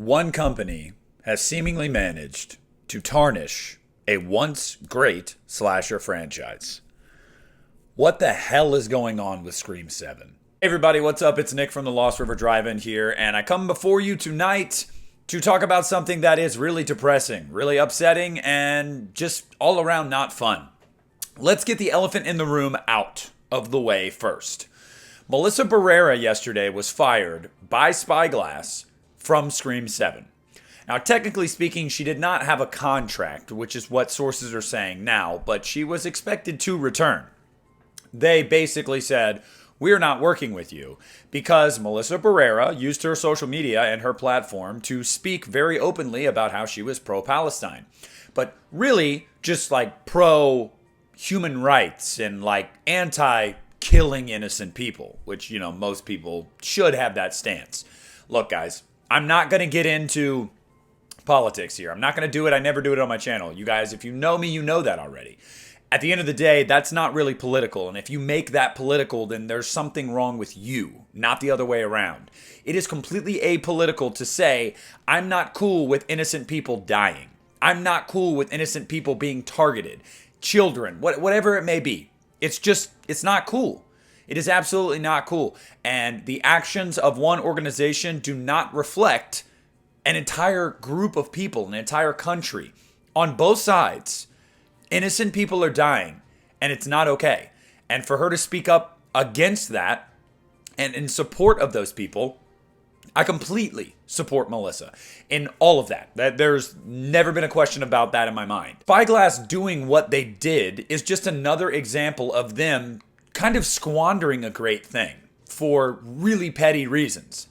One company has seemingly managed to tarnish a once great slasher franchise. What the hell is going on with Scream 7? Hey everybody, what's up? It's Nick from the Lost River Drive-In here, and I come before you tonight to talk about something that is really depressing, really upsetting, and just all around not fun. Let's get the elephant in the room out of the way first. Melissa Barrera yesterday was fired by Spyglass from Scream 7. Now, technically speaking, she did not have a contract, which is what sources are saying now, but she was expected to return. They basically said, we're not working with you, because Melissa Barrera used her social media and her platform to speak very openly about how she was pro-Palestine. But really, just like pro-human rights and like anti-killing innocent people, which, you know, most people should have that stance. Look, guys, I'm not going to get into politics here. I'm not going to do it. I never do it on my channel. You guys, if you know me, you know that already. At the end of the day, that's not really political. And if you make that political, then there's something wrong with you, not the other way around. It is completely apolitical to say, I'm not cool with innocent people dying. I'm not cool with innocent people being targeted. Children, whatever it may be. It's not cool. It is absolutely not cool. And the actions of one organization do not reflect an entire group of people, an entire country. On both sides, innocent people are dying, and it's not okay. And for her to speak up against that and in support of those people, I completely support Melissa in all of that. There's never been a question about that in my mind. Spyglass doing what they did is just another example of them kind of squandering a great thing for really petty reasons.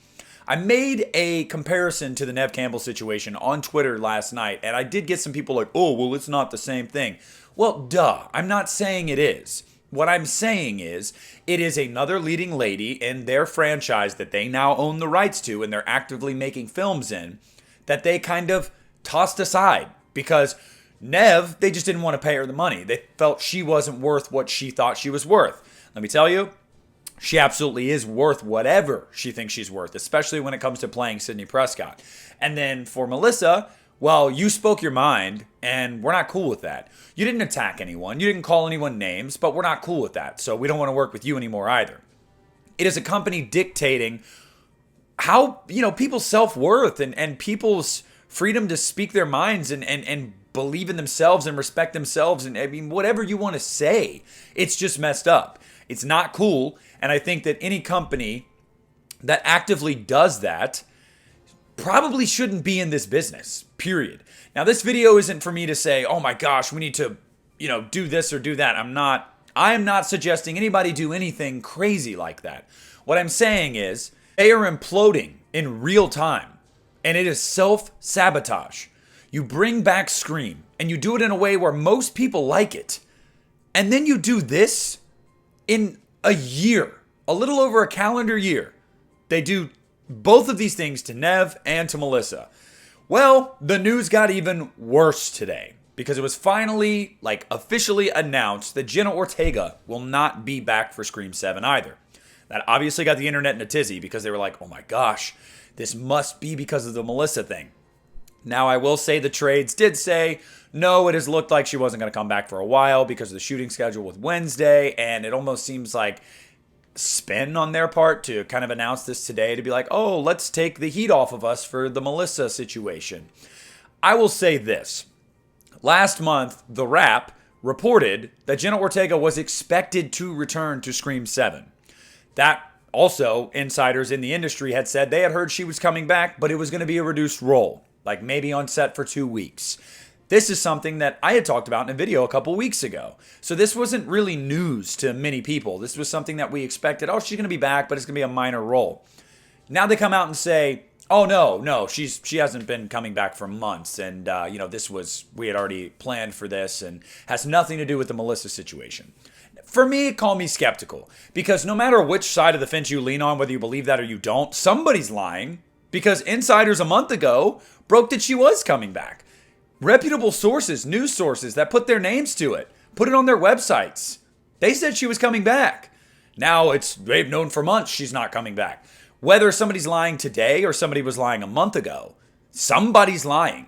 I made a comparison to the Neve Campbell situation on Twitter last night, and I did get some people like, oh, well, it's not the same thing. Well, duh. I'm not saying it is. What I'm saying is, it is another leading lady in their franchise that they now own the rights to and they're actively making films in, that they kind of tossed aside because Neve, they just didn't want to pay her the money. They felt she wasn't worth what she thought she was worth. Let me tell you, she absolutely is worth whatever she thinks she's worth, especially when it comes to playing Sidney Prescott. And then for Melissa, well, you spoke your mind, and we're not cool with that. You didn't attack anyone. You didn't call anyone names, but we're not cool with that. So we don't want to work with you anymore either. It is a company dictating how, people's self-worth and people's freedom to speak their minds and believe in themselves and respect themselves. And I mean, whatever you want to say, it's just messed up. It's not cool. And I think that any company that actively does that probably shouldn't be in this business, period. Now, this video isn't for me to say, oh my gosh, we need to, do this or do that. I am not suggesting anybody do anything crazy like that. What I'm saying is they are imploding in real time, and it is self-sabotage. You bring back Scream, and you do it in a way where most people like it, and then you do this in a year, a little over a calendar year. They do both of these things to Neve and to Melissa. Well, the news got even worse today because it was finally, officially announced that Jenna Ortega will not be back for Scream 7 either. That obviously got the internet in a tizzy because they were like, oh my gosh, this must be because of the Melissa thing. Now, I will say the trades did say, no, it has looked like she wasn't going to come back for a while because of the shooting schedule with Wednesday, and it almost seems like spin on their part to kind of announce this today to be like, oh, let's take the heat off of us for the Melissa situation. I will say this. Last month, The Wrap reported that Jenna Ortega was expected to return to Scream 7. That also, insiders in the industry had said they had heard she was coming back, but it was going to be a reduced role, like maybe on set for 2 weeks. This is something that I had talked about in a video a couple weeks ago. So this wasn't really news to many people. This was something that we expected. Oh, she's going to be back, but it's going to be a minor role. Now they come out and say, oh, no, she hasn't been coming back for months. And, we had already planned for this and has nothing to do with the Melissa situation. For me, call me skeptical, because no matter which side of the fence you lean on, whether you believe that or you don't, somebody's lying, because insiders a month ago broke that she was coming back. Reputable sources, news sources that put their names to it, put it on their websites. They said she was coming back. Now they've known for months she's not coming back. Whether somebody's lying today or somebody was lying a month ago, Somebody's lying.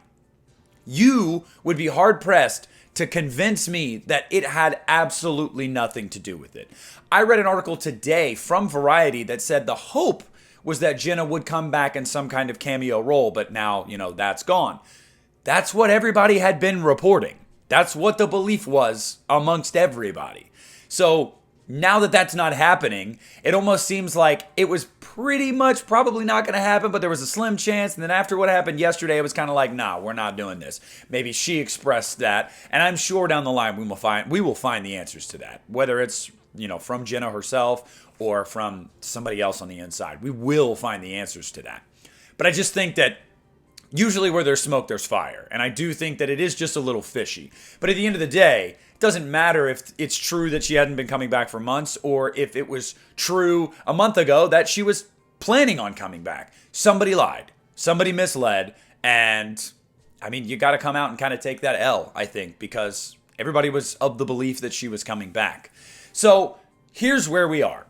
You would be hard pressed to convince me that it had absolutely nothing to do with it. I read an article today from Variety that said the hope was that Jenna would come back in some kind of cameo role, but now, that's gone. That's what everybody had been reporting. That's what the belief was amongst everybody. So now that that's not happening, it almost seems like it was pretty much probably not going to happen, but there was a slim chance. And then after what happened yesterday, it was kind of like, nah, we're not doing this. Maybe she expressed that. And I'm sure down the line we will find the answers to that, whether it's, from Jenna herself or from somebody else on the inside. We will find the answers to that. But I just think that usually where there's smoke, there's fire. And I do think that it is just a little fishy. But at the end of the day, it doesn't matter if it's true that she hadn't been coming back for months or if it was true a month ago that she was planning on coming back. Somebody lied. Somebody misled. And, you got to come out and kind of take that L, I think, because everybody was of the belief that she was coming back. So here's where we are.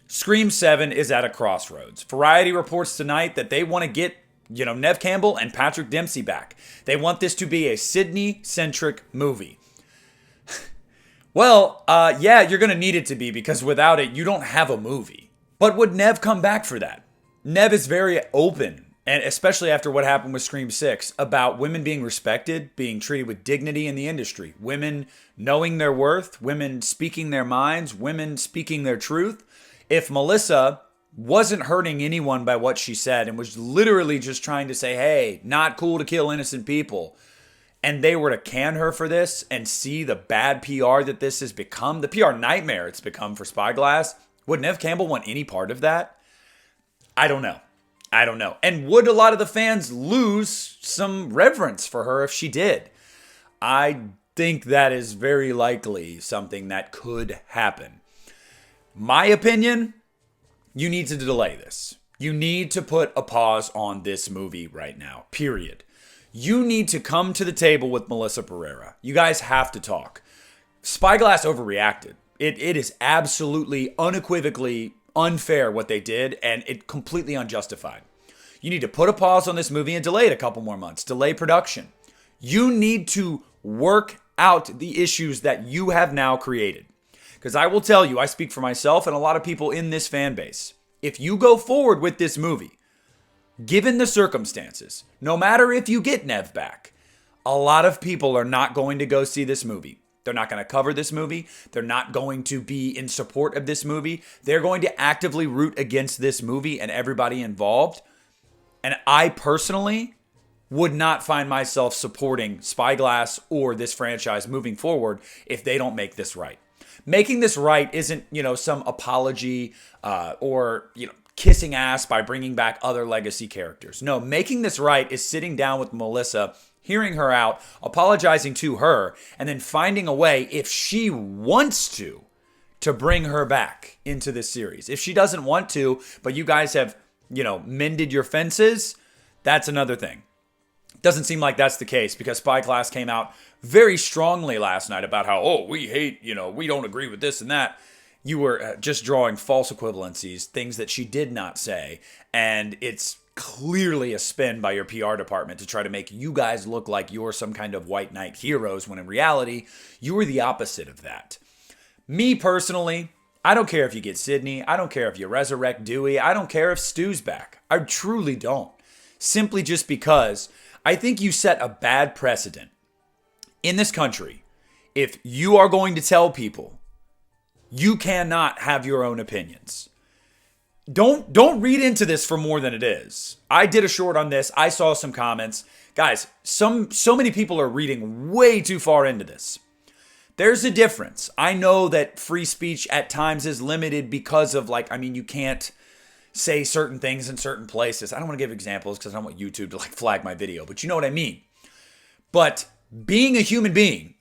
Scream 7 is at a crossroads. Variety reports tonight that they want to get Neve Campbell and Patrick Dempsey back. They want this to be a Sydney-centric movie. Well, yeah, you're going to need it to be because without it, you don't have a movie. But would Neve come back for that? Neve is very open, and especially after what happened with Scream 6, about women being respected, being treated with dignity in the industry, women knowing their worth, women speaking their minds, women speaking their truth. If Melissa wasn't hurting anyone by what she said and was literally just trying to say, hey, not cool to kill innocent people, and they were to can her for this and see the bad PR that this has become, the PR nightmare it's become for Spyglass, would Neve Campbell want any part of that? I don't know. And would a lot of the fans lose some reverence for her if she did? I think that is very likely something that could happen. My opinion, you need to delay this. You need to put a pause on this movie right now, period. You need to come to the table with Melissa Barrera. You guys have to talk. Spyglass overreacted. It is absolutely, unequivocally unfair what they did, and it completely unjustified. You need to put a pause on this movie and delay it a couple more months. Delay production. You need to work out the issues that you have now created. Because I will tell you, I speak for myself and a lot of people in this fan base. If you go forward with this movie, given the circumstances, no matter if you get Neve back, a lot of people are not going to go see this movie. They're not going to cover this movie. They're not going to be in support of this movie. They're going to actively root against this movie and everybody involved. And I personally would not find myself supporting Spyglass or this franchise moving forward if they don't make this right. Making this right isn't, some apology or, kissing ass by bringing back other legacy characters. No, making this right is sitting down with Melissa, hearing her out, apologizing to her, and then finding a way, if she wants to bring her back into this series. If she doesn't want to, but you guys have, mended your fences, that's another thing. Doesn't seem like that's the case because Spyglass came out very strongly last night about how, we hate, we don't agree with this and that. You were just drawing false equivalencies, things that she did not say. And it's clearly a spin by your PR department to try to make you guys look like you're some kind of white knight heroes when in reality, you were the opposite of that. Me personally, I don't care if you get Sydney. I don't care if you resurrect Dewey. I don't care if Stu's back. I truly don't. Simply just because I think you set a bad precedent in this country. If you are going to tell people you cannot have your own opinions, don't read into this for more than it is. I did a short on this. I saw some comments. Guys, so many people are reading way too far into this. There's a difference. I know that free speech at times is limited because of you can't say certain things in certain places. I don't want to give examples because I don't want YouTube to flag my video, but you know what I mean. But being a human being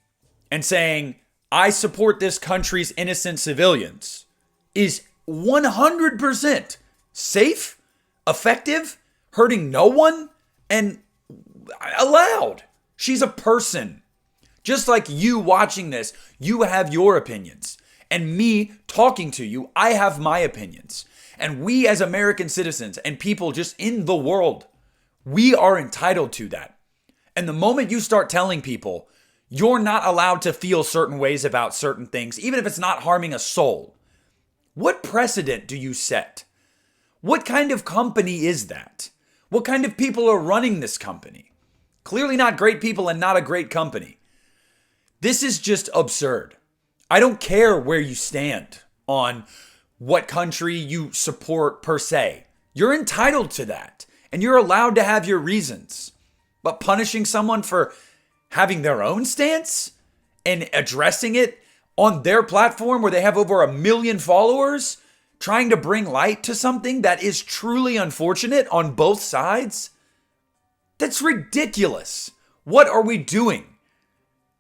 and saying, I support this country's innocent civilians is 100% safe, effective, hurting no one, and allowed. She's a person. Just like you watching this, you have your opinions. And me talking to you, I have my opinions. And we as American citizens and people just in the world, We are entitled to that. And the moment you start telling people you're not allowed to feel certain ways about certain things, even if it's not harming a soul, what precedent do you set? What kind of company is that? What kind of people are running this company? Clearly not great people and not a great company. This is just absurd. I don't care where you stand on what country you support per se. You're entitled to that, and you're allowed to have your reasons. But punishing someone for having their own stance and addressing it on their platform where they have over 1 million followers, trying to bring light to something that is truly unfortunate on both sides, that's ridiculous. What are we doing?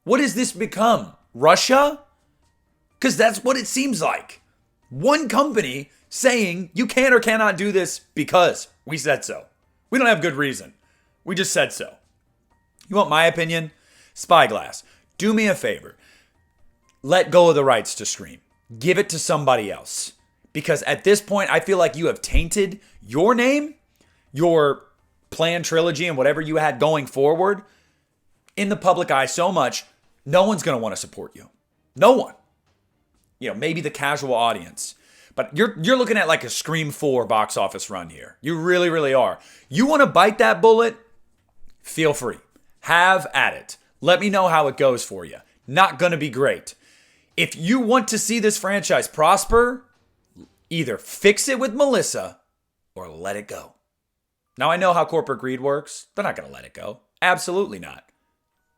What has this become? Russia? Because that's what it seems like. One company saying you can or cannot do this because we said so. We don't have good reason. We just said so. You want my opinion? Spyglass, do me a favor. Let go of the rights to stream. Give it to somebody else. Because at this point, I feel like you have tainted your name, your planned trilogy, and whatever you had going forward in the public eye so much, no one's going to want to support you. No one. Maybe the casual audience. But you're looking at like a Scream 4 box office run here. You really, really are. You want to bite that bullet? Feel free. Have at it. Let me know how it goes for you. Not going to be great. If you want to see this franchise prosper, either fix it with Melissa or let it go. Now, I know how corporate greed works. They're not going to let it go. Absolutely not.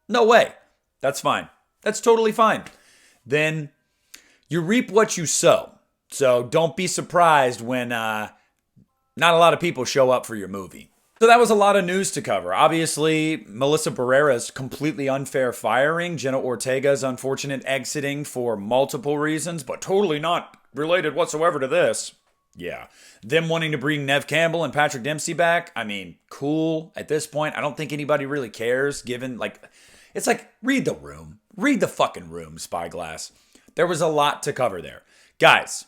No way. That's fine. That's totally fine. Then you reap what you sow. So don't be surprised when not a lot of people show up for your movie. So that was a lot of news to cover. Obviously, Melissa Barrera's completely unfair firing, Jenna Ortega's unfortunate exiting for multiple reasons, but totally not related whatsoever to this. Yeah. Them wanting to bring Neve Campbell and Patrick Dempsey back. I mean, cool. At this point, I don't think anybody really cares, given, it's like, read the room. Read the fucking room, Spyglass. There was a lot to cover there. Guys,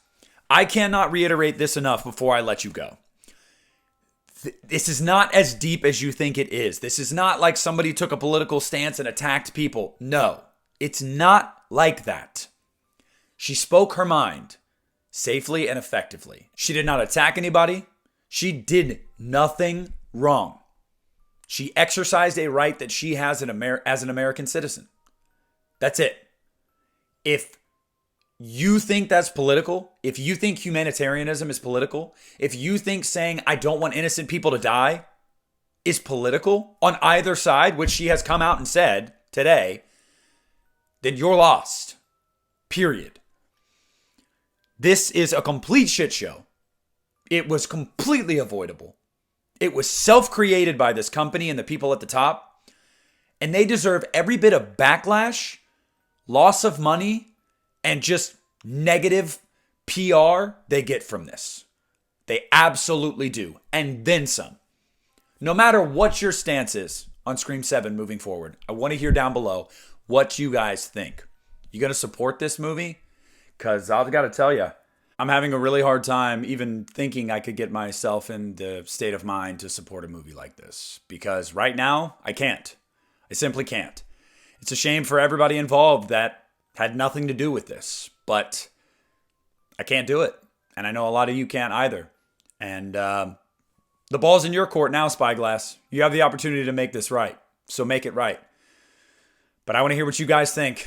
I cannot reiterate this enough before I let you go. This is not as deep as you think it is. This is not like somebody took a political stance and attacked people. No, it's not like that. She spoke her mind safely and effectively. She did not attack anybody. She did nothing wrong. She exercised a right that she has as an American citizen. That's it. If you think that's political, if you think humanitarianism is political, if you think saying I don't want innocent people to die is political on either side, which she has come out and said today, then you're lost. Period. This is a complete shit show. It was completely avoidable. It was self-created by this company and the people at the top, and they deserve every bit of backlash, loss of money, and just negative PR they get from this. They absolutely do. And then some. No matter what your stance is on Scream 7 moving forward, I want to hear down below what you guys think. You going to support this movie? Because I've got to tell you, I'm having a really hard time even thinking I could get myself in the state of mind to support a movie like this. Because right now, I can't. I simply can't. It's a shame for everybody involved that had nothing to do with this, but I can't do it. And I know a lot of you can't either. And the ball's in your court now, Spyglass. You have the opportunity to make this right. So make it right. But I want to hear what you guys think.